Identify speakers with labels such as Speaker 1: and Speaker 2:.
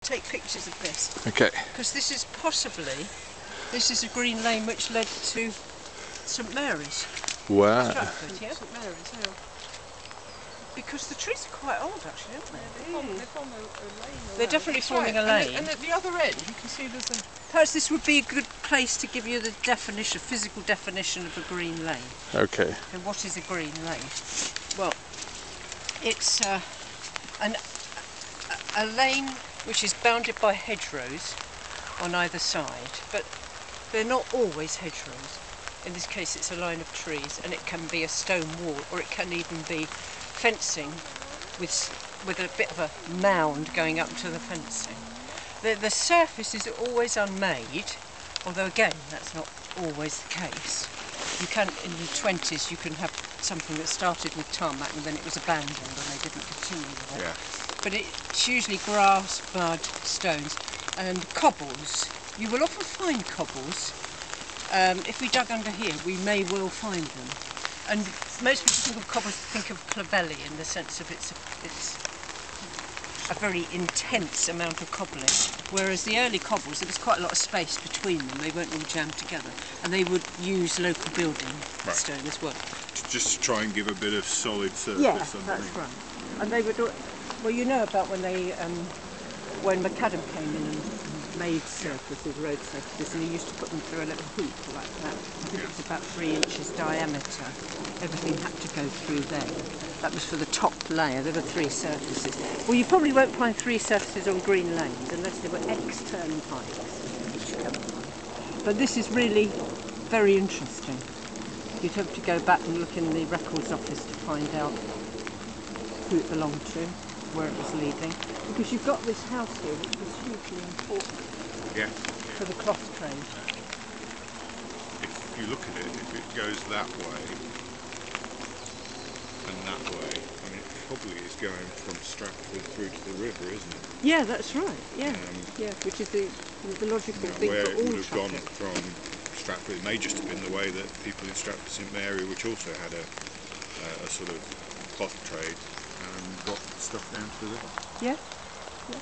Speaker 1: take pictures of this.
Speaker 2: Okay.
Speaker 1: Because this is a green lane which led to St Mary's.
Speaker 2: Wow.
Speaker 1: Stratford, yeah? St Mary's, yeah. Because the trees are quite old actually, aren't they? They're forming a lane. They're definitely forming a lane.
Speaker 3: And at the other end you can see there's a...
Speaker 1: Perhaps this would be a good place to give you the definition, physical definition of a green lane.
Speaker 2: Okay.
Speaker 1: And what is a green lane? Well, it's a lane which is bounded by hedgerows on either side, but they're not always hedgerows. In this case it's a line of trees, and it can be a stone wall, or it can even be fencing with a bit of a mound going up to the fencing. The surface is always unmade, although again that's not always the case. You can, in the 20s, you can have something that started with tarmac and then it was abandoned and they didn't continue with it.
Speaker 2: Yeah.
Speaker 1: But it's usually grass, mud, stones and cobbles. You will often find cobbles. If we dug under here, we may well find them. And most people think of cobbles, think of Clovelly in the sense of it's a very intense amount of cobbling, whereas the early cobbles, there was quite a lot of space between them, they weren't all jammed together, and they would use local building stone as well.
Speaker 4: Just to try and give a bit of solid surface.
Speaker 1: Yeah,
Speaker 4: underneath.
Speaker 1: that's right. And they would, well, you know about when they, when macadam came in and made surfaces, road surfaces, and he used to put them through a little hoop like that. I think it was about 3 inches diameter. Everything had to go through there. That was for the top layer. There were 3 surfaces. Well, you probably won't find 3 surfaces on green lanes unless they were external heights, which you can't find. But this is really very interesting. You'd have to go back and look in the records office to find out who it belonged to, where it was leading, because you've got this house here which was hugely important for the cloth trade.
Speaker 4: If you look at it, if it goes that way and that way, I mean, it probably is going from Stratford through to the river, isn't it?
Speaker 1: Yeah, that's right. Yeah, yeah, which is the logical thing
Speaker 4: where
Speaker 1: for
Speaker 4: it
Speaker 1: all
Speaker 4: would have
Speaker 1: traffic.
Speaker 4: gone from Stratford. It may just have been the way that people in Stratford St Mary, which also had a sort of cloth trade, got stuff down to the river.
Speaker 1: Yeah. Yeah.